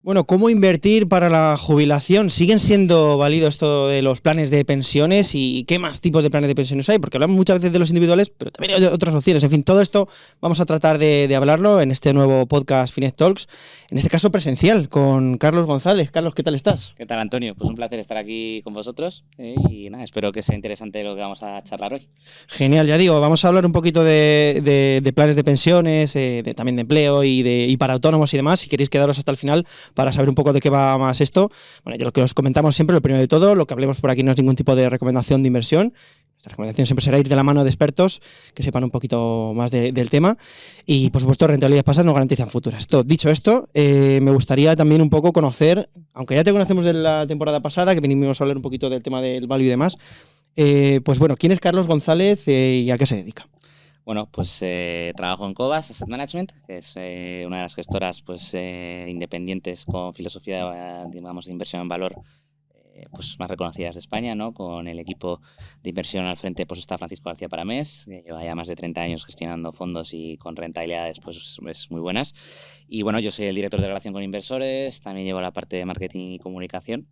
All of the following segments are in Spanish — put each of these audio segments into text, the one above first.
Bueno, ¿cómo invertir para la jubilación? ¿Siguen siendo válidos esto de los planes de pensiones y qué más tipos de planes de pensiones hay? Porque hablamos muchas veces de los individuales, pero también hay otras opciones. En fin, todo esto vamos a tratar de hablarlo en este nuevo podcast Finet Talks, en este caso presencial, con Carlos González. Carlos, ¿qué tal estás? ¿Qué tal, Antonio? Pues un placer estar aquí con vosotros y nada, espero que sea interesante lo que vamos a charlar hoy. Genial, ya digo, vamos a hablar un poquito de planes de pensiones, también de empleo y para autónomos y demás. Si queréis quedaros hasta el final para saber un poco de qué va más esto. Bueno, yo lo que os comentamos siempre, lo primero de todo, lo que hablemos por aquí no es ningún tipo de recomendación de inversión. Nuestra recomendación siempre será ir de la mano de expertos que sepan un poquito más del tema y, por supuesto, rentabilidades pasadas no garantizan futuras. Dicho esto, me gustaría también un poco conocer, aunque ya te conocemos de la temporada pasada, que vinimos a hablar un poquito del tema del value y demás, pues bueno, ¿quién es Carlos González y a qué se dedica? Bueno, pues trabajo en Cobas Asset Management, que es una de las gestoras independientes con filosofía, digamos, de inversión en valor pues más reconocidas de España, ¿no? Con el equipo de inversión al frente pues está Francisco García Paramés, que lleva ya más de 30 años gestionando fondos y con rentabilidades pues muy buenas. Y bueno, yo soy el director de relación con inversores, también llevo la parte de marketing y comunicación.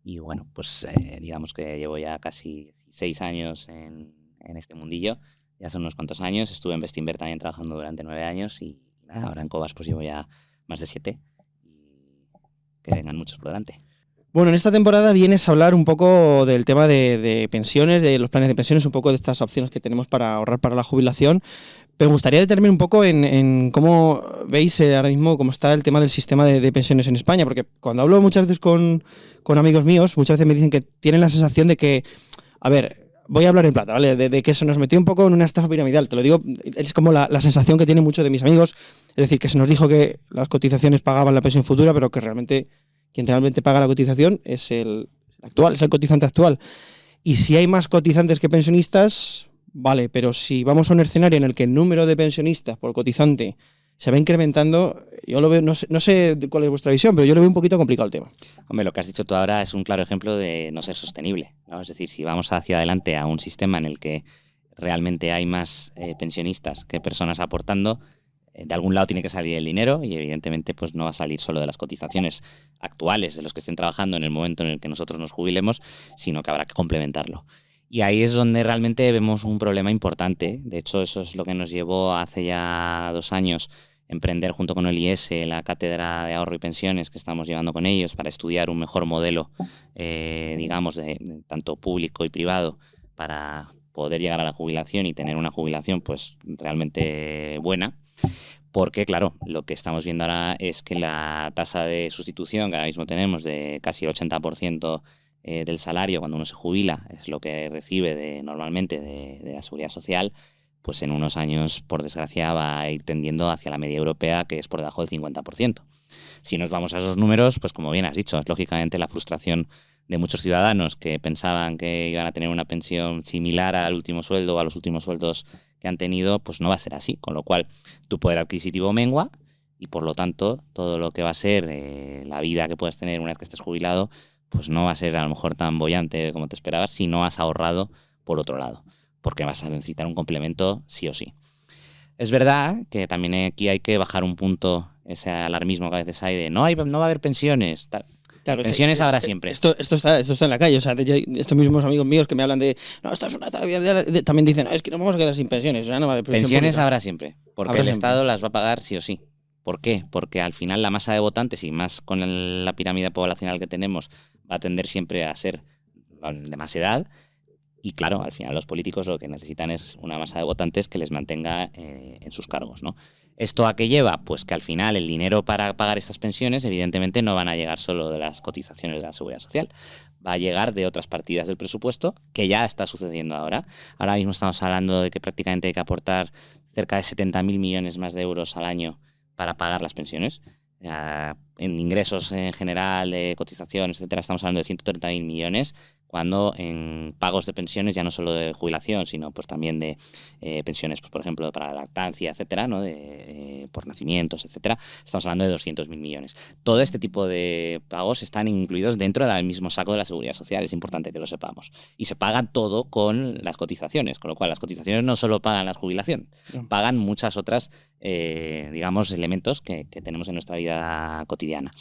Y bueno, pues digamos que llevo ya casi 6 años en este mundillo. Ya hace unos cuantos años. Estuve en Bestinver también trabajando durante 9 años y nada, ahora en Cobas pues llevo ya más de 7 y que vengan muchos por delante. Bueno, en esta temporada vienes a hablar un poco del tema de pensiones, de los planes de pensiones, un poco de estas opciones que tenemos para ahorrar para la jubilación. Pero me gustaría determinar un poco en cómo veis ahora mismo cómo está el tema del sistema de pensiones en España, porque cuando hablo muchas veces con amigos míos, muchas veces me dicen que tienen la sensación de que, a ver, voy a hablar en plata, ¿vale? De que se nos metió un poco en una estafa piramidal, te lo digo, es como la sensación que tienen muchos de mis amigos, es decir, que se nos dijo que las cotizaciones pagaban la pensión futura, pero que realmente quien realmente paga la cotización es el actual, es el cotizante actual. Y si hay más cotizantes que pensionistas, vale, pero si vamos a un escenario en el que el número de pensionistas por cotizante se va incrementando, yo lo veo, no sé cuál es vuestra visión, pero yo lo veo un poquito complicado el tema. Hombre, lo que has dicho tú ahora es un claro ejemplo de no ser sostenible, ¿no? Es decir, si vamos hacia adelante a un sistema en el que realmente hay más pensionistas que personas aportando, de algún lado tiene que salir el dinero y evidentemente pues no va a salir solo de las cotizaciones actuales de los que estén trabajando en el momento en el que nosotros nos jubilemos, sino que habrá que complementarlo. Y ahí es donde realmente vemos un problema importante. De hecho, eso es lo que nos llevó hace ya 2 años emprender junto con el IES la cátedra de ahorro y pensiones que estamos llevando con ellos para estudiar un mejor modelo, digamos, de tanto público y privado para poder llegar a la jubilación y tener una jubilación pues realmente buena. Porque, claro, lo que estamos viendo ahora es que la tasa de sustitución que ahora mismo tenemos de casi el 80% del salario cuando uno se jubila, es lo que recibe normalmente de la seguridad social, pues en unos años, por desgracia, va a ir tendiendo hacia la media europea, que es por debajo del 50%. Si nos vamos a esos números, pues como bien has dicho, es lógicamente la frustración de muchos ciudadanos que pensaban que iban a tener una pensión similar al último sueldo o a los últimos sueldos que han tenido, pues no va a ser así, con lo cual tu poder adquisitivo mengua y por lo tanto todo lo que va a ser la vida que puedas tener una vez que estés jubilado, pues no va a ser a lo mejor tan boyante como te esperabas si no has ahorrado por otro lado, porque vas a necesitar un complemento sí o sí. Es verdad que también aquí hay que bajar un punto ese alarmismo que a veces hay de no va a haber pensiones, tal. Claro, Pensiones habrá siempre. Esto está en la calle. O sea, estos mismos amigos míos que me hablan de no, esto es una también dicen, no, es que nos vamos a quedar sin pensiones. O sea, no va a haber Pensiones pública. habrá siempre, porque Habrá el siempre. Estado las va a pagar sí o sí. ¿Por qué? Porque al final la masa de votantes y más con la pirámide poblacional que tenemos va a tender siempre a ser de más edad. Y claro, al final los políticos lo que necesitan es una masa de votantes que les mantenga en sus cargos, ¿no? ¿Esto a qué lleva? Pues que al final el dinero para pagar estas pensiones evidentemente no van a llegar solo de las cotizaciones de la Seguridad Social, va a llegar de otras partidas del presupuesto, que ya está sucediendo ahora. Ahora mismo estamos hablando de que prácticamente hay que aportar cerca de 70.000 millones más de euros al año para pagar las pensiones. En ingresos en general, de cotización, etcétera, estamos hablando de 130.000 millones, cuando en pagos de pensiones, ya no solo de jubilación, sino pues también de pensiones, pues, por ejemplo, para la lactancia, etcétera, ¿no? Por nacimientos, etcétera, estamos hablando de 200.000 millones. Todo este tipo de pagos están incluidos dentro del mismo saco de la Seguridad Social, es importante que lo sepamos. Y se paga todo con las cotizaciones, con lo cual las cotizaciones no solo pagan la jubilación, pagan muchas otras, digamos, elementos que tenemos en nuestra vida cotidiana.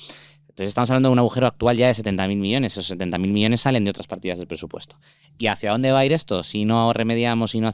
Entonces estamos hablando de un agujero actual ya de 70.000 millones. Esos 70.000 millones salen de otras partidas del presupuesto. ¿Y hacia dónde va a ir esto? Si no remediamos y no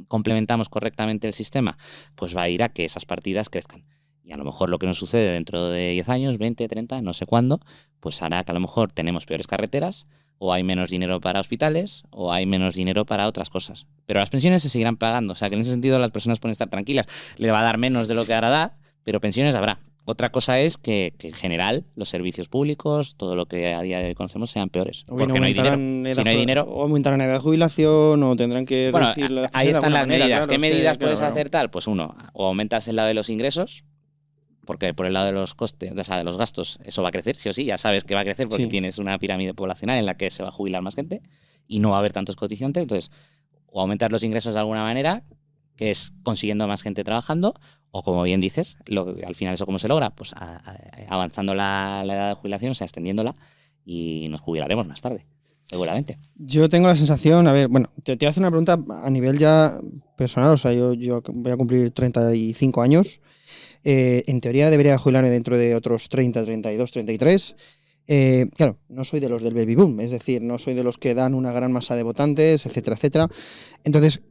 complementamos correctamente el sistema, pues va a ir a que esas partidas crezcan. Y a lo mejor lo que nos sucede dentro de 10 años, 20, 30, no sé cuándo, pues hará que a lo mejor tenemos peores carreteras, o hay menos dinero para hospitales, o hay menos dinero para otras cosas. Pero las pensiones se seguirán pagando. O sea que en ese sentido las personas pueden estar tranquilas. Le va a dar menos de lo que ahora da, pero pensiones habrá. Otra cosa es que en general los servicios públicos, todo lo que a día de hoy conocemos, sean peores. O Porque no hay dinero. Si no hay dinero. O aumentarán la edad de jubilación, o tendrán que Bueno, reducir la ahí están las medidas. Claro, ¿Qué medidas puedes claro. hacer tal? Pues uno, o aumentas el lado de los ingresos, porque por el lado de los costes, o sea, de los gastos, eso va a crecer, sí o sí. Ya sabes que va a crecer porque tienes una pirámide poblacional en la que se va a jubilar más gente y no va a haber tantos cotizantes. Entonces, o aumentar los ingresos de alguna manera, que es consiguiendo más gente trabajando, o como bien dices, al final eso cómo se logra, pues avanzando la edad de jubilación, o sea, extendiéndola, y nos jubilaremos más tarde, seguramente. Yo tengo la sensación, a ver, bueno, te voy a hacer una pregunta a nivel ya personal, o sea, yo voy a cumplir 35 años, en teoría debería jubilarme dentro de otros 30, 32, 33. Claro, no soy de los del baby boom, es decir, no soy de los que dan una gran masa de votantes, etcétera, etcétera. Entonces,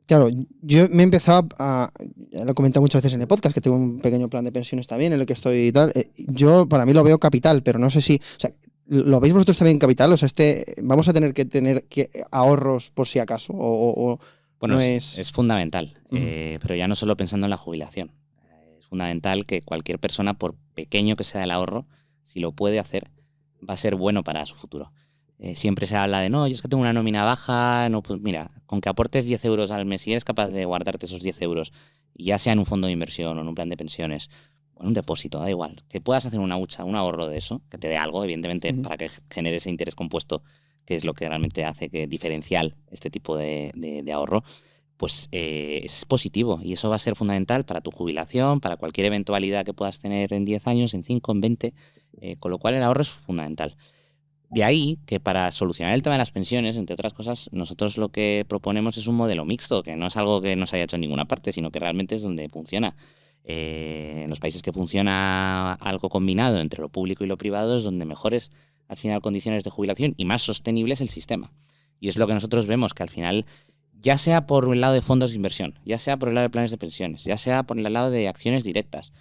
claro, yo me he empezado ya lo he comentado muchas veces en el podcast, que tengo un pequeño plan de pensiones también en el que estoy y tal. Yo para mí lo veo capital, pero no sé si, o sea, ¿lo veis vosotros también capital? O sea, vamos a tener que ahorros por si acaso, bueno, no es fundamental, Uh-huh. pero ya no solo pensando en la jubilación. Es fundamental que cualquier persona, por pequeño que sea el ahorro, si lo puede hacer, va a ser bueno para su futuro. Siempre se habla de, no, yo es que tengo una nómina baja, no, pues mira, con que aportes 10 euros al mes y eres capaz de guardarte esos 10 euros, ya sea en un fondo de inversión o en un plan de pensiones o en un depósito, da igual, que puedas hacer una hucha, un ahorro de eso, que te dé algo, evidentemente, Uh-huh. para que genere ese interés compuesto, que es lo que realmente hace que diferencial este tipo de ahorro, pues es positivo y eso va a ser fundamental para tu jubilación, para cualquier eventualidad que puedas tener en 10 años, en 5, en 20, con lo cual el ahorro es fundamental. De ahí que para solucionar el tema de las pensiones, entre otras cosas, nosotros lo que proponemos es un modelo mixto, que no es algo que no se haya hecho en ninguna parte, sino que realmente es donde funciona. En los países que funciona algo combinado entre lo público y lo privado es donde mejores, al final, condiciones de jubilación y más sostenible es el sistema. Y es lo que nosotros vemos, que al final, ya sea por el lado de fondos de inversión, ya sea por el lado de planes de pensiones, ya sea por el lado de acciones directas,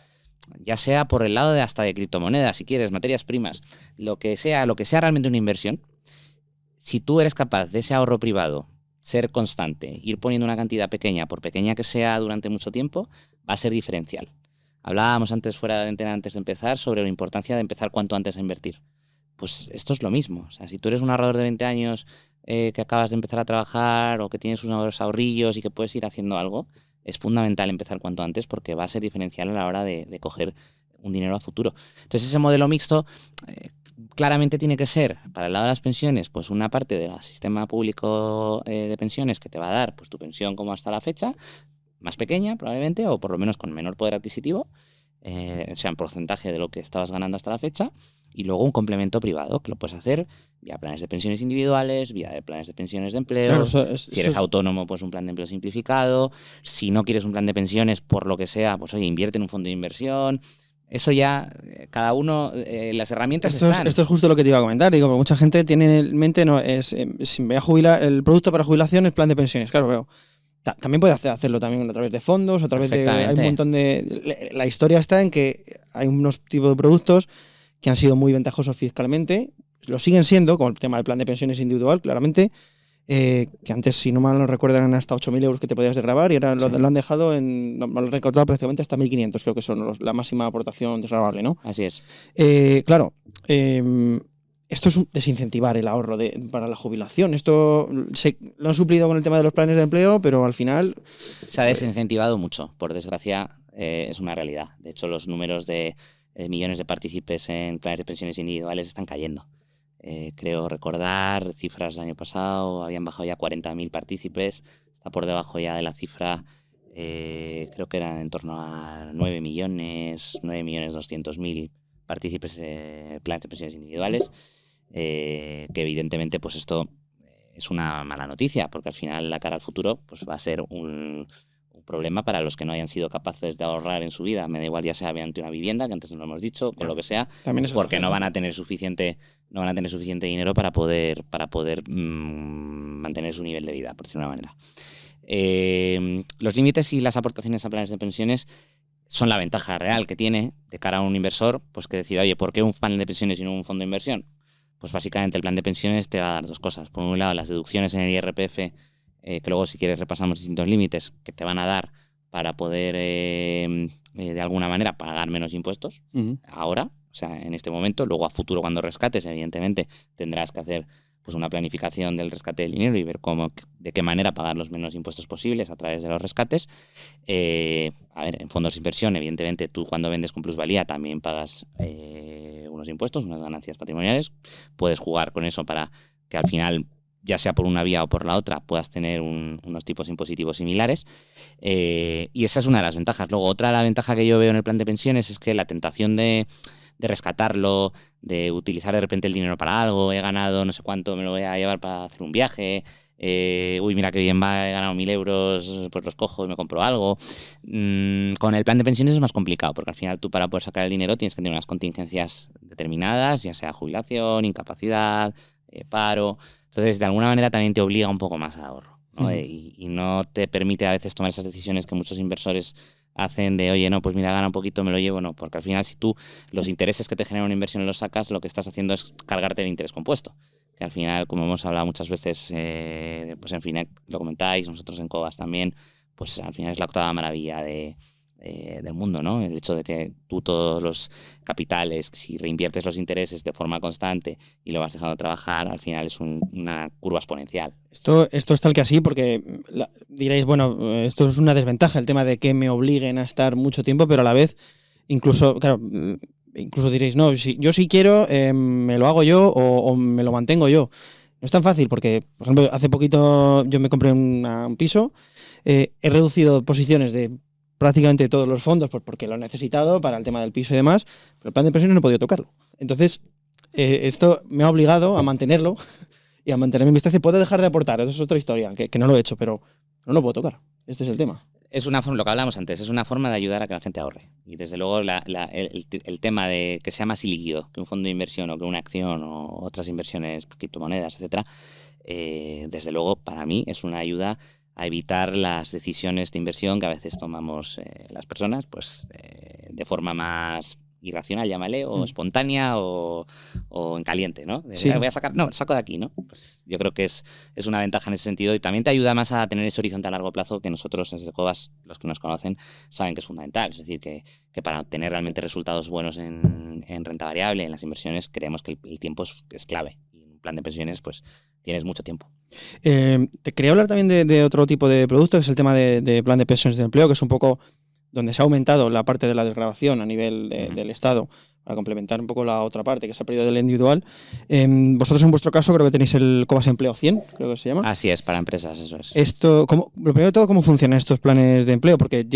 ya sea por el lado de hasta de criptomonedas, si quieres, materias primas, lo que sea realmente una inversión, si tú eres capaz de ese ahorro privado ser constante, ir poniendo una cantidad pequeña, por pequeña que sea durante mucho tiempo, va a ser diferencial. Hablábamos antes fuera de antena, antes de empezar, sobre la importancia de empezar cuanto antes a invertir. Pues esto es lo mismo. O sea, si tú eres un ahorrador de 20 años que acabas de empezar a trabajar o que tienes unos ahorrillos y que puedes ir haciendo algo, es fundamental empezar cuanto antes porque va a ser diferencial a la hora de coger un dinero a futuro. Entonces ese modelo mixto claramente tiene que ser, para el lado de las pensiones, pues una parte del sistema público de pensiones que te va a dar pues tu pensión como hasta la fecha, más pequeña probablemente, o por lo menos con menor poder adquisitivo, o sea, en porcentaje de lo que estabas ganando hasta la fecha, y luego un complemento privado, que lo puedes hacer vía planes de pensiones individuales, vía planes de pensiones de empleo, Claro, si eres autónomo, pues un plan de empleo simplificado, si no quieres un plan de pensiones por lo que sea, pues oye, invierte en un fondo de inversión. Eso ya, cada uno, las herramientas están. Esto es justo lo que te iba a comentar. Digo, porque mucha gente tiene en mente, no, si me voy a jubilar, el producto para jubilación es plan de pensiones. Claro, pero también puede hacerlo también a través de fondos, a través de. Hay un montón de. La historia está en que hay unos tipos de productos que han sido muy ventajosos fiscalmente, lo siguen siendo, como el tema del plan de pensiones individual, claramente. Que antes, si no mal no recuerdo, eran hasta 8.000 euros que te podías desgravar y ahora lo han dejado en, lo han recortado prácticamente hasta 1.500, creo que son la máxima aportación desgravable, ¿no? Así es. Claro, esto es desincentivar el ahorro para la jubilación. Esto lo han suplido con el tema de los planes de empleo, pero al final... Se ha desincentivado mucho, por desgracia, es una realidad. De hecho, los números de millones de partícipes en planes de pensiones individuales están cayendo. Creo recordar cifras del año pasado, habían bajado ya 40.000 partícipes, está por debajo ya de la cifra, creo que eran en torno a 9.200.000 partícipes en planes de pensiones individuales, que evidentemente pues esto es una mala noticia, porque al final la cara al futuro pues va a ser un un problema para los que no hayan sido capaces de ahorrar en su vida. Me da igual, ya sea mediante una vivienda, que antes no lo hemos dicho, con lo que sea, porque no van a tener suficiente dinero para poder mantener su nivel de vida, por decirlo de una manera. Los límites y las aportaciones a planes de pensiones son la ventaja real que tiene de cara a un inversor, pues que decida, oye, ¿por qué un plan de pensiones y no un fondo de inversión? Pues básicamente el plan de pensiones te va a dar dos cosas. Por un lado, las deducciones en el IRPF, que luego si quieres repasamos distintos límites que te van a dar para poder de alguna manera pagar menos impuestos ahora, o sea, en este momento. Luego a futuro cuando rescates, evidentemente, tendrás que hacer pues una planificación del rescate del dinero y ver de qué manera pagar los menos impuestos posibles a través de los rescates. A ver, en fondos de inversión, evidentemente, tú cuando vendes con plusvalía también pagas unos impuestos, unas ganancias patrimoniales. Puedes jugar con eso para que al final, ya sea por una vía o por la otra, puedas tener unos tipos impositivos similares. Y esa es una de las ventajas. Luego, otra de las ventajas que yo veo en el plan de pensiones es que la tentación de rescatarlo, de utilizar de repente el dinero para algo, he ganado no sé cuánto, me lo voy a llevar para hacer un viaje, uy, mira qué bien va, he ganado 1.000 euros, pues los cojo y me compro algo. Con el plan de pensiones es más complicado, porque al final tú para poder sacar el dinero tienes que tener unas contingencias determinadas, ya sea jubilación, incapacidad, paro. Entonces, de alguna manera también te obliga un poco más al ahorro, ¿no? Y no te permite a veces tomar esas decisiones que muchos inversores hacen de, oye, no, pues mira, gana un poquito, me lo llevo, no, porque al final si tú los intereses que te genera una inversión los sacas, lo que estás haciendo es cargarte el interés compuesto, que al final, como hemos hablado muchas veces, pues en Finec lo comentáis, nosotros en Cobas también, pues al final es la octava maravilla del mundo, ¿no? El hecho de que tú todos los capitales, si reinviertes los intereses de forma constante y lo vas dejando trabajar, al final es una curva exponencial. Esto es tal que así, porque diréis, bueno, esto es una desventaja, el tema de que me obliguen a estar mucho tiempo, pero a la vez, incluso diréis, no, si yo sí quiero, me lo hago yo o me lo mantengo yo. No es tan fácil, porque, por ejemplo, hace poquito yo me compré un piso, he reducido posiciones de prácticamente todos los fondos porque lo he necesitado para el tema del piso y demás, pero el plan de pensiones no he podido tocarlo. Entonces, esto me ha obligado a mantenerlo y a mantenerme en mi estancia. Puedo dejar de aportar, eso es otra historia, que no lo he hecho, pero no lo puedo tocar. Este es el tema. Es una forma, lo que hablamos antes, es una forma de ayudar a que la gente ahorre. Y desde luego el tema de que sea más ilíquido que un fondo de inversión o que una acción o otras inversiones, criptomonedas, etcétera, desde luego para mí es una ayuda a evitar las decisiones de inversión que a veces tomamos las personas, pues de forma más irracional, llámale, o espontánea o en caliente, ¿no? Sí. Voy a sacar, no, saco de aquí, ¿no? Pues yo creo que es una ventaja en ese sentido y también te ayuda más a tener ese horizonte a largo plazo que nosotros desde Cobas, los que nos conocen, saben que es fundamental. Es decir, que para obtener realmente resultados buenos en renta variable, en las inversiones, creemos que el tiempo es clave. Y en un plan de pensiones, pues tienes mucho tiempo. Te quería hablar también de otro tipo de producto, que es el tema de plan de pensiones de empleo, que es un poco donde se ha aumentado la parte de la desgravación a nivel del Estado, para complementar un poco la otra parte, que es el periodo del individual. Vosotros en vuestro caso creo que tenéis el Cobas Empleo 100, creo que se llama. Así es, para empresas, eso es. Lo primero de todo, ¿cómo funcionan estos planes de empleo? Porque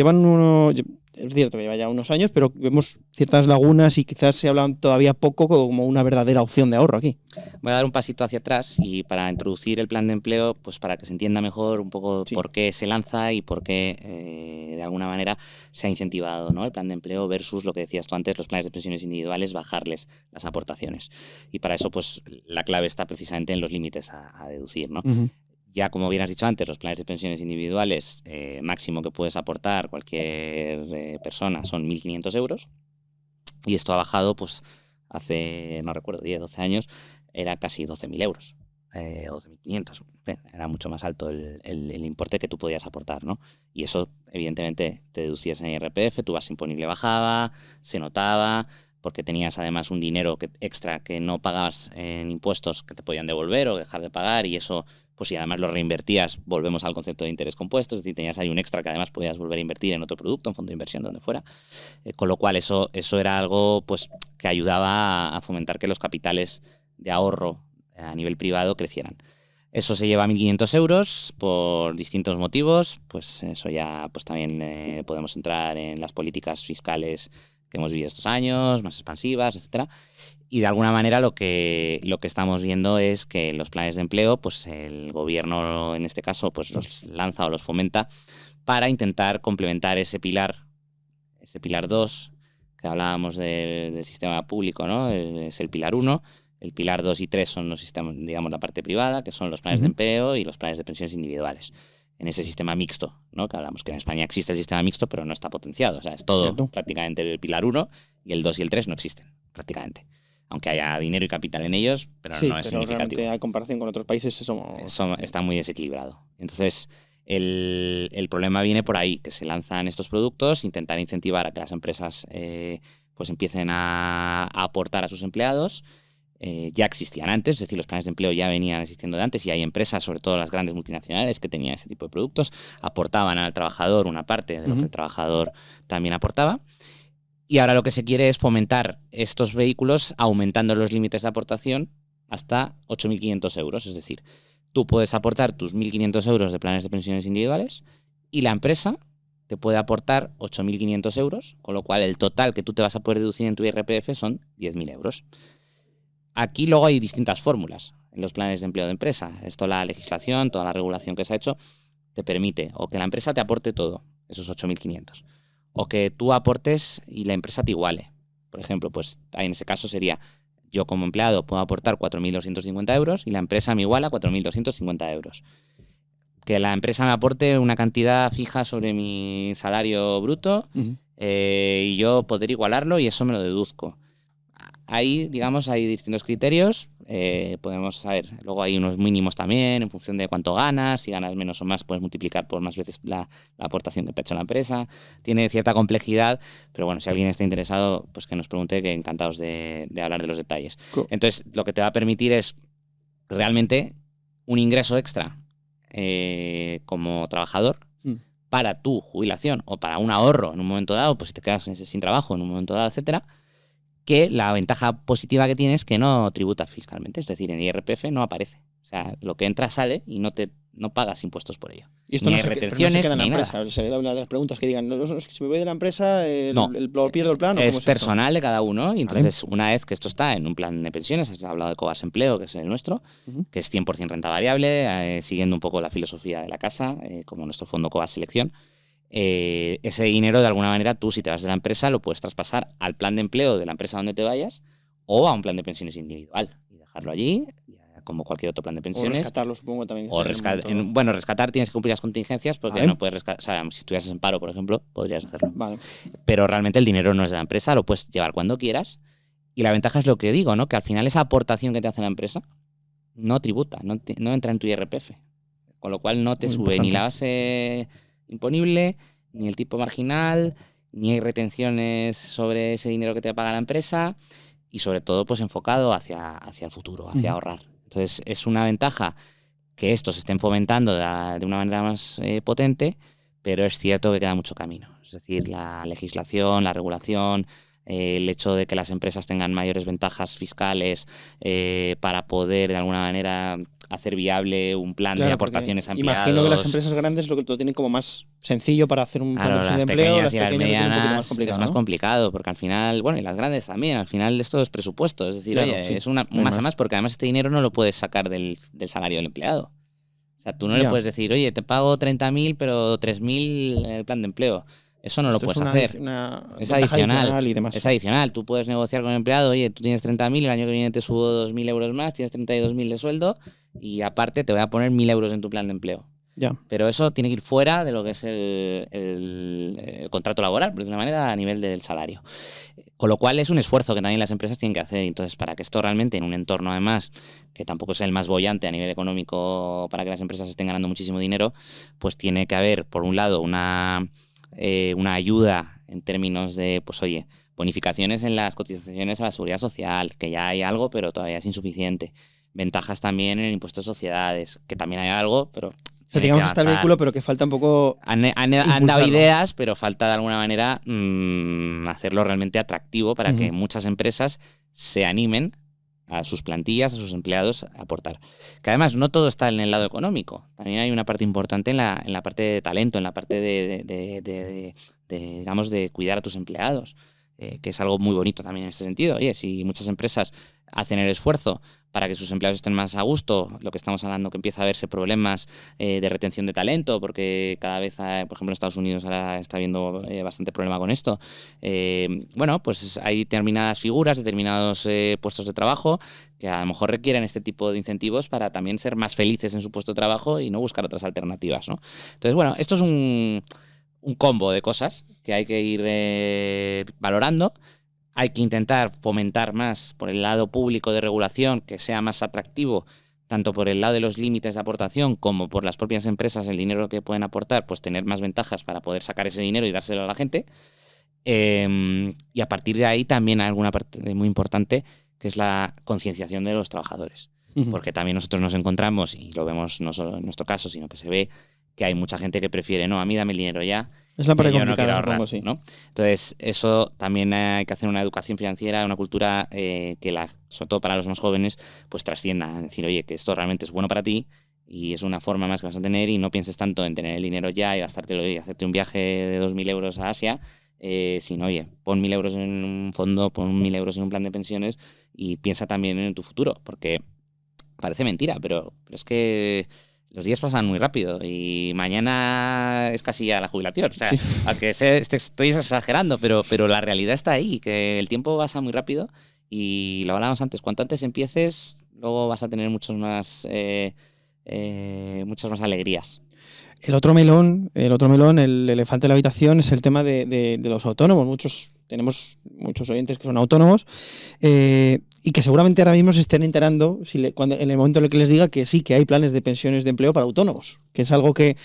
es cierto que lleva ya unos años, pero vemos ciertas lagunas y quizás se hablan todavía poco como una verdadera opción de ahorro aquí. Voy a dar un pasito hacia atrás y para introducir el plan de empleo, pues para que se entienda mejor un poco por qué se lanza y por qué de alguna manera se ha incentivado, ¿no? El plan de empleo versus lo que decías tú antes, los planes de pensiones individuales, bajarles las aportaciones. Y para eso, pues la clave está precisamente en los límites a deducir, ¿no? Ya como bien has dicho antes, los planes de pensiones individuales, máximo que puedes aportar cualquier persona son 1.500 euros. Y esto ha bajado, pues hace, no recuerdo, 10, 12 años, era casi 12.000 euros. O 12.500. Era mucho más alto el importe que tú podías aportar, ¿no? Y eso, evidentemente, te deducías en IRPF, tu base imponible bajaba, se notaba, porque tenías además un dinero extra que no pagabas en impuestos que te podían devolver o dejar de pagar, y eso, pues si además lo reinvertías, volvemos al concepto de interés compuesto, es decir, tenías ahí un extra que además podías volver a invertir en otro producto, en fondo de inversión, donde fuera. Con lo cual eso era algo pues que ayudaba a fomentar que los capitales de ahorro a nivel privado crecieran. Eso se lleva a 1.500 euros por distintos motivos, pues eso ya pues también podemos entrar en las políticas fiscales que hemos vivido estos años, más expansivas, etcétera. Y de alguna manera lo que estamos viendo es que los planes de empleo, pues el gobierno en este caso pues los lanza o los fomenta para intentar complementar ese pilar 2, que hablábamos del sistema público, ¿no? Es el pilar 1. El pilar 2 y 3 son los sistemas, digamos, la parte privada, que son los planes de empleo y los planes de pensiones individuales. En ese sistema mixto, ¿no? Que hablamos que en España existe el sistema mixto, pero no está potenciado. O sea, es todo prácticamente el pilar 1 y el 2 y el 3 no existen, prácticamente. Aunque haya dinero y capital en ellos, pero no es significativo. Realmente, a comparación con otros países, eso está muy desequilibrado. Entonces, el problema viene por ahí, que se lanzan estos productos, intentar incentivar a que las empresas pues empiecen a aportar a sus empleados. Ya existían antes, es decir, los planes de empleo ya venían existiendo de antes y hay empresas, sobre todo las grandes multinacionales, que tenían ese tipo de productos, aportaban al trabajador una parte de lo que el trabajador también aportaba. Y ahora lo que se quiere es fomentar estos vehículos aumentando los límites de aportación hasta 8.500 euros. Es decir, tú puedes aportar tus 1.500 euros de planes de pensiones individuales y la empresa te puede aportar 8.500 euros, con lo cual el total que tú te vas a poder deducir en tu IRPF son 10.000 euros. Aquí luego hay distintas fórmulas en los planes de empleo de empresa. Esto, la legislación, toda la regulación que se ha hecho, te permite o que la empresa te aporte todo, esos 8.500, o que tú aportes y la empresa te iguale. Por ejemplo, pues en ese caso sería, yo como empleado puedo aportar 4.250 euros y la empresa me iguala 4.250 euros. Que la empresa me aporte una cantidad fija sobre mi salario bruto y yo poder igualarlo y eso me lo deduzco. Ahí, digamos, hay distintos criterios. Podemos saber, luego hay unos mínimos también en función de cuánto ganas. Si ganas menos o más, puedes multiplicar por más veces la aportación que te ha hecho la empresa. Tiene cierta complejidad, pero bueno, si alguien está interesado, pues que nos pregunte, que encantados de hablar de los detalles. Entonces, lo que te va a permitir es realmente un ingreso extra como trabajador para tu jubilación o para un ahorro en un momento dado, pues si te quedas sin trabajo en un momento dado, etcétera. Que la ventaja positiva que tiene es que no tributa fiscalmente, es decir, en IRPF no aparece. O sea, lo que entra sale y no pagas impuestos por ello. Y esto ni no hay se, retenciones, no se queda en ni la nada. empresa. Sería una de las preguntas que digan, no, es que si me voy de la empresa, pierdo el plan. Es personal de cada uno. Y entonces, una vez que esto está en un plan de pensiones, has hablado de Cobas Empleo, que es el nuestro, que es 100% renta variable, siguiendo un poco la filosofía de la casa, como nuestro fondo Cobas Selección. Ese dinero, de alguna manera, tú, si te vas de la empresa, lo puedes traspasar al plan de empleo de la empresa donde te vayas o a un plan de pensiones individual y dejarlo allí, como cualquier otro plan de pensiones. O rescatarlo, supongo, también. O rescatar tienes que cumplir las contingencias porque no puedes rescatar. O sea, si estuvieras en paro, por ejemplo, podrías hacerlo. Vale. Pero realmente el dinero no es de la empresa, lo puedes llevar cuando quieras. Y la ventaja es lo que digo, ¿no? Que al final esa aportación que te hace la empresa no tributa, no entra en tu IRPF. Con lo cual no te sube ni la base imponible, ni el tipo marginal, ni hay retenciones sobre ese dinero que te paga la empresa y sobre todo pues enfocado hacia el futuro, hacia ahorrar. Entonces es una ventaja que estos estén fomentando de una manera más potente, pero es cierto que queda mucho camino. Es decir, la legislación, la regulación, el hecho de que las empresas tengan mayores ventajas fiscales para poder de alguna manera hacer viable un plan de aportaciones a empleados. Imagino que las empresas grandes lo tienen como más sencillo para hacer un plan de empleo. Las medianas es más complicado, porque al final, bueno, y las grandes también, al final esto es presupuesto. Es decir, es una masa más, porque además este dinero no lo puedes sacar del salario del empleado. O sea, tú no le puedes decir, oye, te pago 30.000, pero 3.000 en el plan de empleo. Eso no lo puedes hacer. Es adicional y demás. Es adicional. Tú puedes negociar con el empleado, oye, tú tienes 30.000, el año que viene te subo 2.000 euros más, tienes 32.000 de sueldo y aparte te voy a poner 1.000 euros en tu plan de empleo. Ya. Pero eso tiene que ir fuera de lo que es el contrato laboral, de una manera a nivel del salario. Con lo cual es un esfuerzo que también las empresas tienen que hacer. Entonces, para que esto realmente, en un entorno además que tampoco es el más boyante a nivel económico para que las empresas estén ganando muchísimo dinero, pues tiene que haber, por un lado, una ayuda en términos de, pues oye, bonificaciones en las cotizaciones a la seguridad social, que ya hay algo, pero todavía es insuficiente. Ventajas también en el impuesto de sociedades, que también hay algo, pero... O sea, digamos que está el vehículo, pero que falta un poco... Han dado ideas, pero falta de alguna manera hacerlo realmente atractivo para que muchas empresas se animen a sus plantillas, a sus empleados, a aportar. Que además no todo está en el lado económico. También hay una parte importante en la parte de talento, en la parte de digamos, de cuidar a tus empleados, que es algo muy bonito también en este sentido. Oye, si muchas empresas hacen el esfuerzo para que sus empleados estén más a gusto, lo que estamos hablando, que empieza a haberse problemas de retención de talento, porque cada vez, por ejemplo, en Estados Unidos ahora está habiendo bastante problema con esto. Bueno, pues hay determinadas figuras, determinados puestos de trabajo que a lo mejor requieren este tipo de incentivos para también ser más felices en su puesto de trabajo y no buscar otras alternativas, ¿no? Entonces, bueno, esto es un combo de cosas que hay que ir valorando. Hay que intentar fomentar más por el lado público de regulación, que sea más atractivo, tanto por el lado de los límites de aportación como por las propias empresas, el dinero que pueden aportar, pues tener más ventajas para poder sacar ese dinero y dárselo a la gente. Y a partir de ahí también hay alguna parte muy importante, que es la concienciación de los trabajadores. Porque también nosotros nos encontramos, y lo vemos no solo en nuestro caso, sino que se ve que hay mucha gente que prefiere, no, a mí dame el dinero ya, es la parte yo no quiero complicada, ahorrar, supongo, sí. ¿no? Entonces, eso también hay que hacer una educación financiera, una cultura que, sobre todo para los más jóvenes, pues trascienda. Es decir, oye, que esto realmente es bueno para ti y es una forma más que vas a tener, y no pienses tanto en tener el dinero ya y gastártelo y hacerte un viaje de 2.000 euros a Asia, sino, oye, pon 1.000 euros en un fondo, pon 1.000 euros en un plan de pensiones y piensa también en tu futuro, porque parece mentira, pero es que los días pasan muy rápido y mañana es casi ya la jubilación. O sea, sí. Aunque estoy exagerando, pero la realidad está ahí, que el tiempo pasa muy rápido y lo hablábamos antes. Cuanto antes empieces, luego vas a tener muchas más alegrías. El otro melón, el elefante en la habitación, es el tema de los autónomos. Tenemos muchos oyentes que son autónomos y que seguramente ahora mismo se estén enterando en el momento en el que les diga que sí, que hay planes de pensiones de empleo para autónomos, que es algo que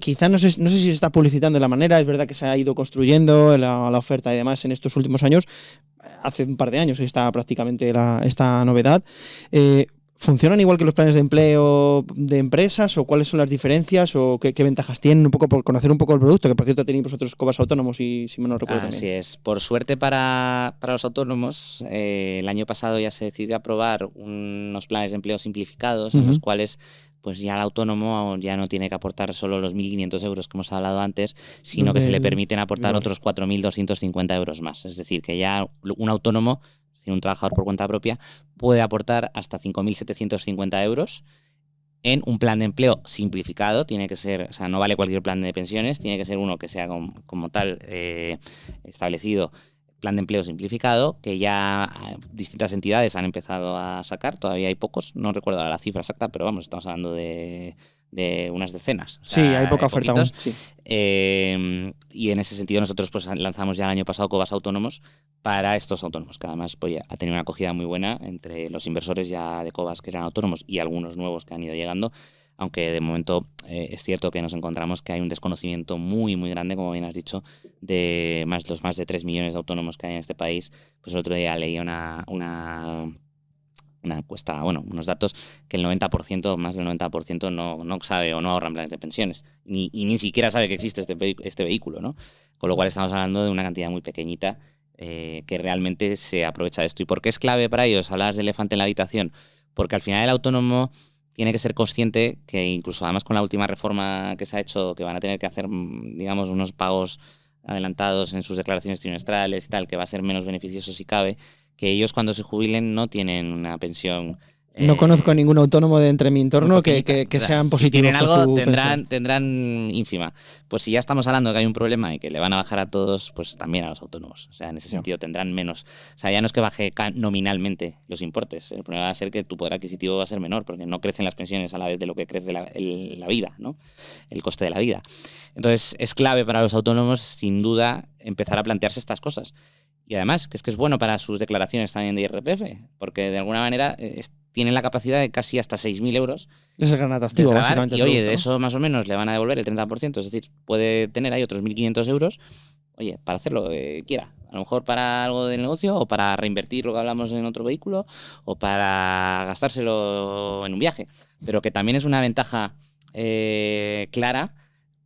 quizás no sé si se está publicitando de la manera. Es verdad que se ha ido construyendo la oferta y demás en estos últimos años. Hace un par de años está prácticamente esta novedad. ¿Funcionan igual que los planes de empleo de empresas, o cuáles son las diferencias, o qué ventajas tienen, un poco por conocer un poco el producto, que por cierto tenéis vosotros Cobas Autónomos, y si me no recuerdo Así también? es. Por suerte para los autónomos, el año pasado ya se decidió aprobar unos planes de empleo simplificados, en los cuales pues ya el autónomo ya no tiene que aportar solo los 1.500 euros que hemos hablado antes, sino que se le permiten aportar otros 4.250 euros más. Es decir, que ya un autónomo, un trabajador por cuenta propia, puede aportar hasta 5.750 euros en un plan de empleo simplificado. Tiene que ser, o sea, no vale cualquier plan de pensiones, tiene que ser uno que sea como tal establecido, plan de empleo simplificado, que ya distintas entidades han empezado a sacar. Todavía hay pocos, no recuerdo la cifra exacta, pero vamos, estamos hablando de unas decenas. Sí, hay poca oferta aún. Sí. Y en ese sentido nosotros pues lanzamos ya el año pasado Cobas Autónomos para estos autónomos, que además pues, ha tenido una acogida muy buena entre los inversores ya de Cobas que eran autónomos y algunos nuevos que han ido llegando, aunque de momento es cierto que nos encontramos que hay un desconocimiento muy, muy grande, como bien has dicho, de los más de 3 millones de autónomos que hay en este país. Pues el otro día leí una encuesta, unos datos, que el 90%, más del 90% no sabe o no ahorra en planes de pensiones, ni siquiera sabe que existe este vehículo, ¿no? Con lo cual estamos hablando de una cantidad muy pequeñita que realmente se aprovecha de esto. ¿Y por qué es clave para ellos? Hablabas de elefante en la habitación, porque al final el autónomo tiene que ser consciente que incluso además con la última reforma que se ha hecho, que van a tener que hacer, digamos, unos pagos adelantados en sus declaraciones trimestrales y tal, que va a ser menos beneficioso si cabe, que ellos cuando se jubilen no tienen una pensión. No conozco a ningún autónomo de entre mi entorno que sean positivos. Si tienen algo, tendrán ínfima. Pues si ya estamos hablando de que hay un problema y que le van a bajar a todos, pues también a los autónomos. O sea, en ese sentido tendrán menos. O sea, ya no es que baje nominalmente los importes. El problema va a ser que tu poder adquisitivo va a ser menor, porque no crecen las pensiones a la vez de lo que crece la vida, ¿no? El coste de la vida. Entonces, es clave para los autónomos, sin duda, empezar a plantearse estas cosas. Y además, que es bueno para sus declaraciones también de IRPF, porque de alguna manera tienen la capacidad de casi hasta 6.000 euros. Es el gran atractivo, básicamente. Y oye, de eso más o menos le van a devolver el 30%, es decir, puede tener ahí otros 1.500 euros, oye, para hacer lo que quiera. A lo mejor para algo de negocio, o para reinvertir lo que hablamos en otro vehículo, o para gastárselo en un viaje. Pero que también es una ventaja clara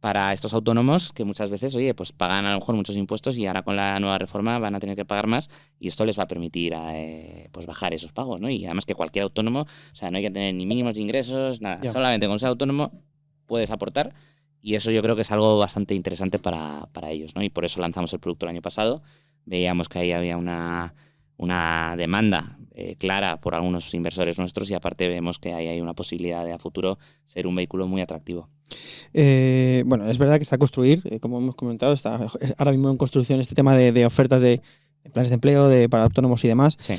para estos autónomos, que muchas veces, oye, pues pagan a lo mejor muchos impuestos y ahora con la nueva reforma van a tener que pagar más, y esto les va a permitir pues bajar esos pagos, ¿no? Y además que cualquier autónomo, o sea, no hay que tener ni mínimos de ingresos, nada, solamente con ser autónomo puedes aportar, y eso yo creo que es algo bastante interesante para ellos, ¿no? Y por eso lanzamos el producto el año pasado. Veíamos que ahí había una una demanda clara por algunos inversores nuestros y aparte vemos que hay una posibilidad de a futuro ser un vehículo muy atractivo. Bueno, es verdad que está a construir, como hemos comentado, está ahora mismo en construcción este tema de ofertas de planes de empleo para autónomos y demás. Sí.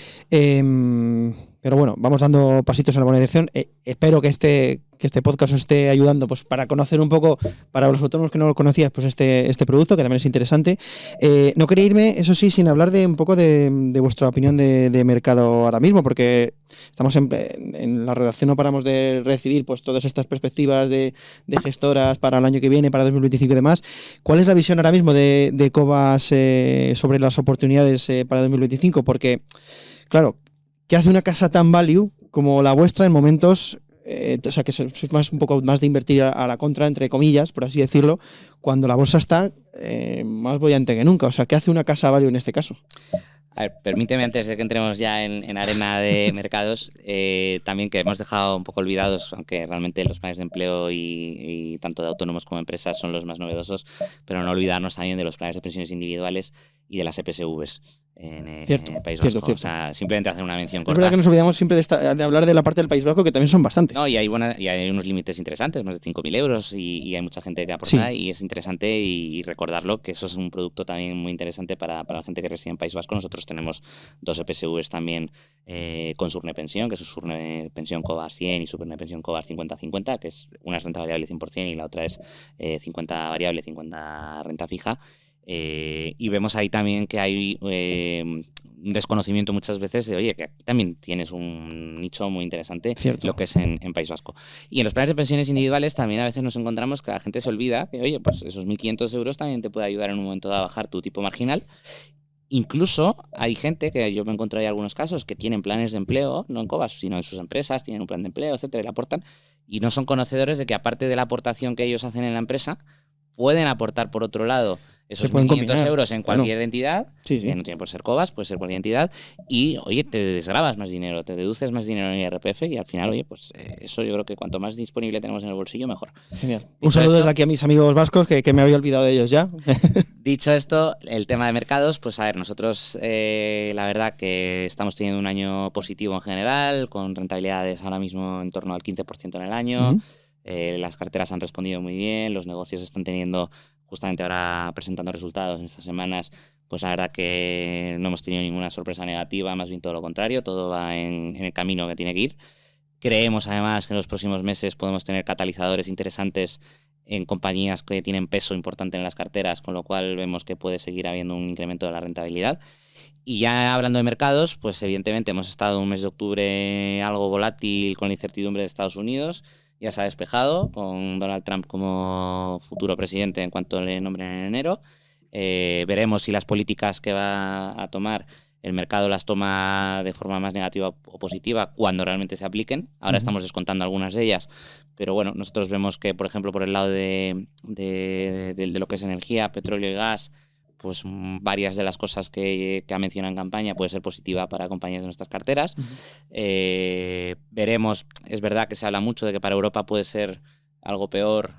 Pero bueno, vamos dando pasitos en la buena dirección. Espero que este podcast os esté ayudando pues, para conocer un poco, para los autónomos que no lo conocías, pues este producto, que también es interesante. No quería irme, eso sí, sin hablar de un poco de vuestra opinión de mercado ahora mismo, porque estamos en la redacción, no paramos de recibir pues, todas estas perspectivas de gestoras para el año que viene, para 2025 y demás. ¿Cuál es la visión ahora mismo de Cobas sobre las oportunidades para 2025? Porque, claro, ¿qué hace una casa tan value como la vuestra en momentos, o sea, que sois más un poco más de invertir a la contra, entre comillas, por así decirlo, cuando la bolsa está más bollante que nunca? O sea, ¿qué hace una casa value en este caso? A ver, permíteme antes de que entremos ya en arena de mercados, también que hemos dejado un poco olvidados, aunque realmente los planes de empleo y tanto de autónomos como empresas son los más novedosos, pero no olvidarnos también de los planes de pensiones individuales y de las EPSVs en el País Vasco. Cierto. O sea, simplemente hacer una mención corta. Es verdad que nos olvidamos siempre de hablar de la parte del País Vasco, que también son bastantes. No, y hay unos límites interesantes, más de 5.000 euros, y hay mucha gente que aporta, sí. Y es interesante y recordarlo, que eso es un producto también muy interesante para la gente que reside en País Vasco. Nosotros tenemos 2 EPSVs también con Surne Pensión, que es Surne Pensión Cobas 100 y Surne Pensión Cobas 50-50, que es una es renta variable 100% y la otra es 50 variable, 50 renta fija. Y vemos ahí también que hay un desconocimiento muchas veces de, oye, que aquí también tienes un nicho muy interesante, cierto, lo que es en País Vasco. Y en los planes de pensiones individuales también a veces nos encontramos que la gente se olvida que, oye, pues esos 1.500 euros también te puede ayudar en un momento dado a bajar tu tipo marginal. Incluso hay gente, que yo me encontré en algunos casos, que tienen planes de empleo, no en Cobas, sino en sus empresas, tienen un plan de empleo, etcétera, y le aportan, y no son conocedores de que aparte de la aportación que ellos hacen en la empresa, pueden aportar por otro lado esos 1.500 euros en cualquier entidad, sí. No tiene por ser Cobas, puede ser cualquier entidad, y oye, te desgrabas más dinero, te deduces más dinero en IRPF, y al final, oye, pues eso yo creo que cuanto más disponible tenemos en el bolsillo, mejor. Genial. Un saludo desde aquí a mis amigos vascos, que me había olvidado de ellos ya. Dicho esto, el tema de mercados, pues a ver, nosotros la verdad que estamos teniendo un año positivo en general, con rentabilidades ahora mismo en torno al 15% en el año. Las carteras han respondido muy bien, los negocios están teniendo, justamente ahora presentando resultados en estas semanas, pues la verdad que no hemos tenido ninguna sorpresa negativa, más bien todo lo contrario, todo va en el camino que tiene que ir. Creemos además que en los próximos meses podemos tener catalizadores interesantes en compañías que tienen peso importante en las carteras, con lo cual vemos que puede seguir habiendo un incremento de la rentabilidad. Y ya hablando de mercados, pues evidentemente hemos estado un mes de octubre algo volátil con la incertidumbre de Estados Unidos. Ya se ha despejado con Donald Trump como futuro presidente en cuanto le nombren en enero. Veremos si las políticas que va a tomar el mercado las toma de forma más negativa o positiva cuando realmente se apliquen. Ahora estamos descontando algunas de ellas, pero bueno, nosotros vemos que, por ejemplo, por el lado de lo que es energía, petróleo y gas, pues varias de las cosas que ha mencionado en campaña puede ser positiva para compañías de nuestras carteras. Veremos, es verdad que se habla mucho de que para Europa puede ser algo peor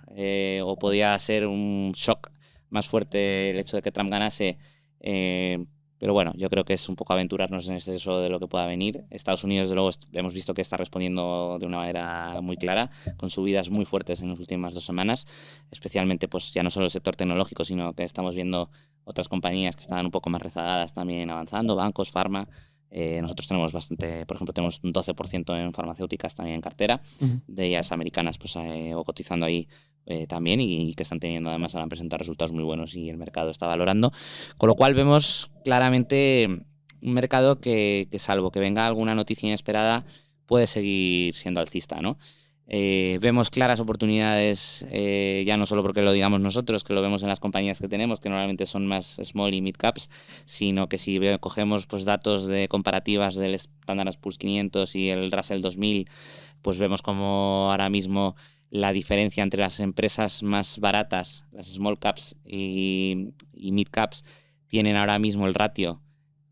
o podría ser un shock más fuerte el hecho de que Trump ganase, pero bueno, yo creo que es un poco aventurarnos en exceso de lo que pueda venir. Estados Unidos, desde luego, hemos visto que está respondiendo de una manera muy clara, con subidas muy fuertes en las últimas 2 semanas, especialmente pues ya no solo el sector tecnológico, sino que estamos viendo otras compañías que estaban un poco más rezagadas también avanzando, bancos, farma. Nosotros tenemos bastante, por ejemplo, tenemos un 12% en farmacéuticas también en cartera, de ellas americanas pues o cotizando ahí también y que están teniendo, además, han presentado resultados muy buenos y el mercado está valorando. Con lo cual vemos claramente un mercado que salvo que venga alguna noticia inesperada, puede seguir siendo alcista, ¿no? Vemos claras oportunidades, ya no solo porque lo digamos nosotros, que lo vemos en las compañías que tenemos, que normalmente son más small y mid caps, sino que si cogemos pues datos de comparativas del Standard & Poor's 500 y el Russell 2000, pues vemos como ahora mismo la diferencia entre las empresas más baratas, las small caps y mid caps, tienen ahora mismo el ratio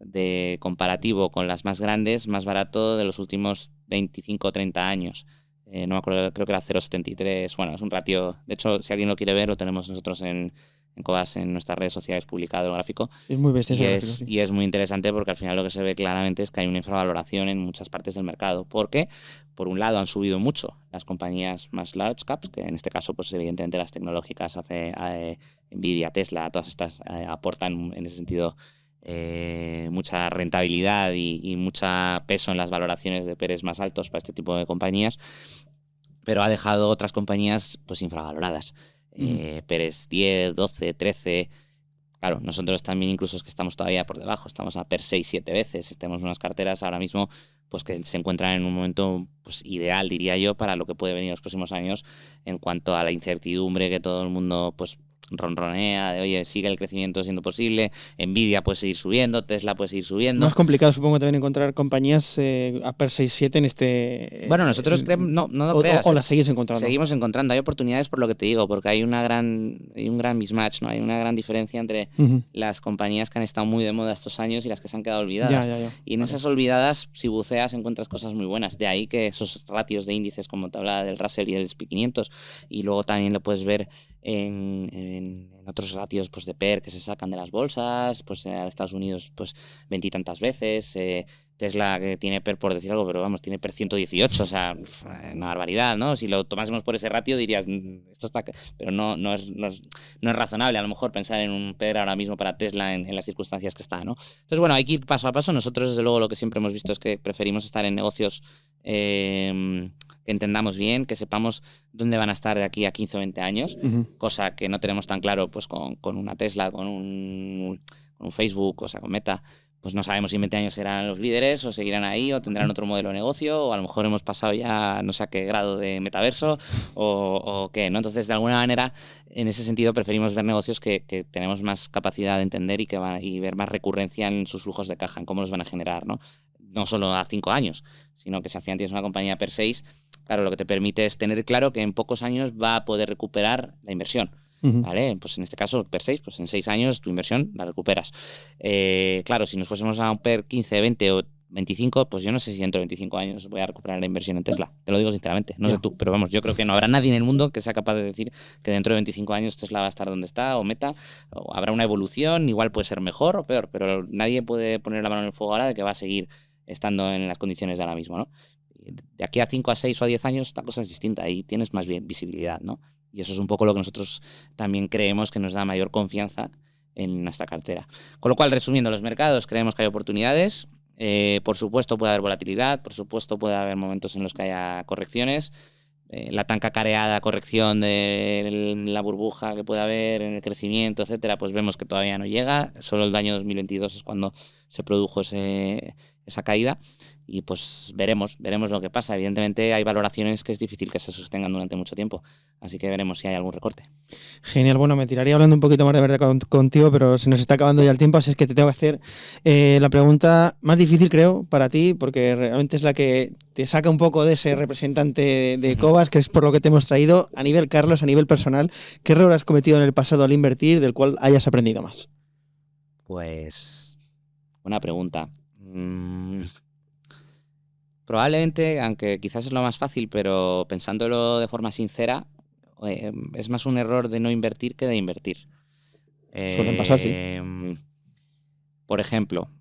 de comparativo con las más grandes, más barato de los últimos 25 o 30 años. No me acuerdo, creo que era 0,73. Bueno, es un ratio. De hecho, si alguien lo quiere ver, lo tenemos nosotros en en Cobas, en nuestras redes sociales, publicado el gráfico. Es muy bestia ese Y gráfico, es, sí. y es muy interesante porque al final lo que se ve claramente es que hay una infravaloración en muchas partes del mercado. Porque, por un lado, han subido mucho las compañías más large caps, que en este caso, pues evidentemente las tecnológicas, Nvidia, Tesla, todas estas aportan en ese sentido mucha rentabilidad y mucho peso en las valoraciones de PERs más altos para este tipo de compañías, pero ha dejado otras compañías pues infravaloradas. PERs 10, 12, 13. Claro, nosotros también incluso es que estamos todavía por debajo, estamos a PER 6, 7 veces. Tenemos unas carteras ahora mismo pues que se encuentran en un momento pues ideal, diría yo, para lo que puede venir en los próximos años en cuanto a la incertidumbre que todo el mundo pues ronronea de, oye, sigue el crecimiento siendo posible, Nvidia puede seguir subiendo, Tesla puede seguir subiendo. Más complicado, supongo, también encontrar compañías a PER 6-7 en este... Bueno, nosotros creemos, no lo o, creas. o las seguís encontrando. Seguimos encontrando, hay oportunidades por lo que te digo, porque hay un gran mismatch, ¿no? Hay una gran diferencia entre las compañías que han estado muy de moda estos años y las que se han quedado olvidadas. Ya. Y en esas olvidadas, si buceas, encuentras cosas muy buenas. De ahí que esos ratios de índices, como te hablaba del Russell y el SP 500, y luego también lo puedes ver en otros ratios pues de PER que se sacan de las bolsas, pues en Estados Unidos pues 20 y tantas veces, Tesla que tiene PER, por decir algo, pero vamos, tiene PER 118, o sea, una barbaridad, ¿no? Si lo tomásemos por ese ratio dirías, esto está... Pero no es razonable a lo mejor pensar en un PER ahora mismo para Tesla en las circunstancias que está, ¿no? Entonces, bueno, hay que ir paso a paso. Nosotros, desde luego, lo que siempre hemos visto es que preferimos estar en negocios que entendamos bien, que sepamos dónde van a estar de aquí a 15 o 20 años, cosa que no tenemos tan claro pues con una Tesla, con un Facebook, o sea, con Meta. Pues no sabemos si en 20 años serán los líderes o seguirán ahí o tendrán otro modelo de negocio o a lo mejor hemos pasado ya no sé a qué grado de metaverso o qué, ¿no? Entonces, de alguna manera, en ese sentido preferimos ver negocios que tenemos más capacidad de entender y ver más recurrencia en sus flujos de caja, en cómo los van a generar, ¿no? No solo a 5 años, sino que si al final tienes una compañía PER 6, claro, lo que te permite es tener claro que en pocos años va a poder recuperar la inversión. ¿Vale? Pues en este caso, PER 6, pues en 6 años tu inversión la recuperas. Claro, si nos fuésemos a un PER 15, 20 o 25, pues yo no sé si dentro de 25 años voy a recuperar la inversión en Tesla. Te lo digo sinceramente, no sé tú, pero vamos, yo creo que no habrá nadie en el mundo que sea capaz de decir que dentro de 25 años Tesla va a estar donde está o Meta, o habrá una evolución, igual puede ser mejor o peor, pero nadie puede poner la mano en el fuego ahora de que va a seguir estando en las condiciones de ahora mismo, ¿no? De aquí a 5, a 6 o a 10 años la cosa es distinta, ahí tienes más bien visibilidad, ¿no? Y eso es un poco lo que nosotros también creemos que nos da mayor confianza en nuestra cartera. Con lo cual, resumiendo, los mercados, creemos que hay oportunidades. Por supuesto puede haber volatilidad, por supuesto puede haber momentos en los que haya correcciones. La tan cacareada corrección de la burbuja que puede haber en el crecimiento, etcétera, pues vemos que todavía no llega. Solo el año 2022 es cuando se produjo esa caída. Y pues veremos lo que pasa. Evidentemente hay valoraciones que es difícil que se sostengan durante mucho tiempo. Así que veremos si hay algún recorte. Genial, bueno, me tiraría hablando un poquito más de verdad contigo, pero se nos está acabando ya el tiempo, así es que te tengo que hacer la pregunta más difícil, creo, para ti, porque realmente es la que te saca un poco de ese representante de Cobas, que es por lo que te hemos traído. A nivel, Carlos, a nivel personal, ¿qué error has cometido en el pasado al invertir del cual hayas aprendido más? Pues, buena pregunta. Probablemente, aunque quizás es lo más fácil, pero pensándolo de forma sincera, es más un error de no invertir que de invertir. Suelen pasar, sí. Por ejemplo,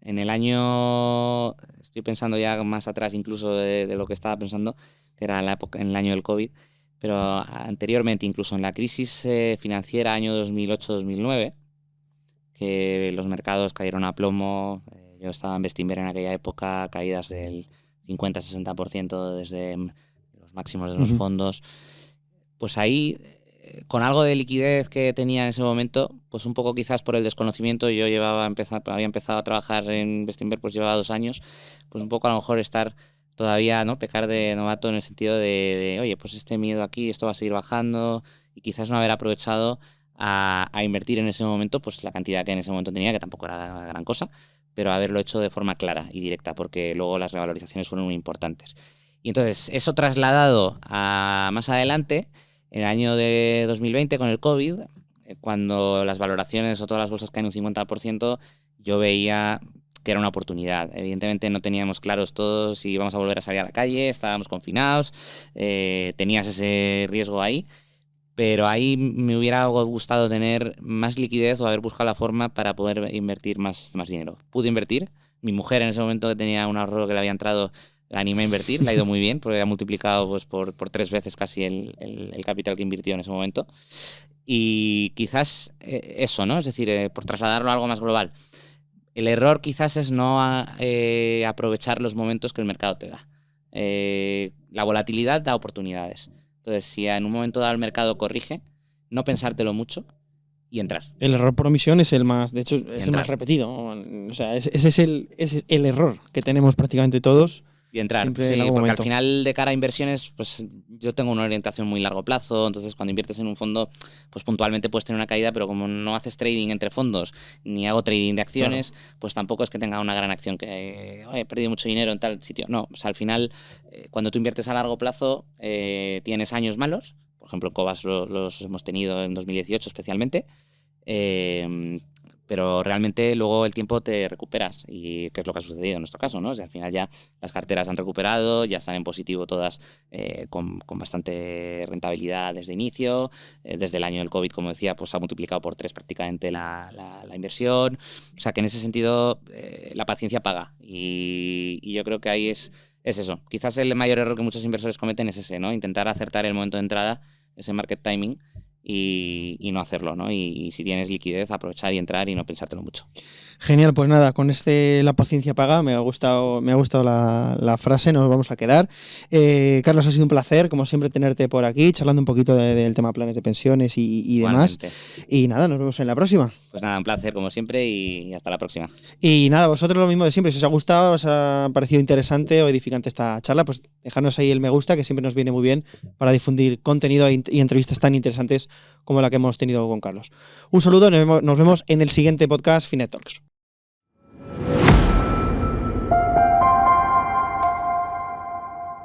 en el año, estoy pensando ya más atrás incluso de lo que estaba pensando, que era en el año del COVID, pero anteriormente, incluso en la crisis financiera año 2008-2009, que los mercados cayeron a plomo. Yo estaba en Bestinver en aquella época, caídas del 50-60% desde los máximos de los fondos. Pues ahí, con algo de liquidez que tenía en ese momento, pues un poco quizás por el desconocimiento, yo había empezado a trabajar en Bestinver, pues llevaba 2 años, pues un poco a lo mejor estar todavía, ¿no? Pecar de novato en el sentido de oye, pues este miedo aquí, esto va a seguir bajando, y quizás no haber aprovechado a invertir en ese momento pues la cantidad que en ese momento tenía, que tampoco era gran cosa, pero haberlo hecho de forma clara y directa, porque luego las revalorizaciones fueron muy importantes. Y entonces, eso trasladado a más adelante, en el año de 2020 con el COVID, cuando las valoraciones o todas las bolsas caen un 50%, yo veía que era una oportunidad. Evidentemente no teníamos claros todos si íbamos a volver a salir a la calle, estábamos confinados, tenías ese riesgo ahí, pero ahí me hubiera gustado tener más liquidez o haber buscado la forma para poder invertir más dinero. Pude invertir. Mi mujer en ese momento que tenía un ahorro que le había entrado, la animé a invertir, le ha ido muy bien porque ha multiplicado pues, por 3 veces casi el capital que invirtió en ese momento. Y quizás eso, ¿no? Es decir, por trasladarlo a algo más global. El error quizás es no aprovechar los momentos que el mercado te da. La volatilidad da oportunidades. Entonces, si en un momento dado el mercado corrige, no pensártelo mucho y entrar. El error por omisión es el más, de hecho, es el más repetido. O sea, ese es el error que tenemos prácticamente todos. Y entrar, sí, porque momento. Al final de cara a inversiones, pues yo tengo una orientación muy largo plazo, entonces cuando inviertes en un fondo, pues puntualmente puedes tener una caída, pero como no haces trading entre fondos, ni hago trading de acciones, claro, pues tampoco es que tenga una gran acción que he perdido mucho dinero en tal sitio. No, o sea, al final, cuando tú inviertes a largo plazo, tienes años malos, por ejemplo, Cobas los hemos tenido en 2018 especialmente, pero realmente luego el tiempo te recuperas, y que es lo que ha sucedido en nuestro caso, ¿no? O sea, al final ya las carteras han recuperado, ya están en positivo todas, con bastante rentabilidad desde inicio, desde el año del COVID, como decía, pues ha multiplicado por 3 prácticamente la inversión, o sea que en ese sentido la paciencia paga, y yo creo que ahí es eso. Quizás el mayor error que muchos inversores cometen es ese, ¿no? Intentar acertar el momento de entrada, ese market timing, y no hacerlo, ¿no? Y si tienes liquidez, aprovechar y entrar y no pensártelo mucho. Genial, pues nada, con la paciencia paga, me ha gustado la frase, nos vamos a quedar. Carlos, ha sido un placer, como siempre, tenerte por aquí, charlando un poquito del tema planes de pensiones y demás. Y nada, nos vemos en la próxima. Pues nada, un placer como siempre y hasta la próxima. Y nada, vosotros lo mismo de siempre, si os ha gustado, os ha parecido interesante o edificante esta charla, pues dejadnos ahí el me gusta, que siempre nos viene muy bien para difundir contenido y entrevistas tan interesantes como la que hemos tenido con Carlos. Un saludo, nos vemos en el siguiente podcast Finet Talks.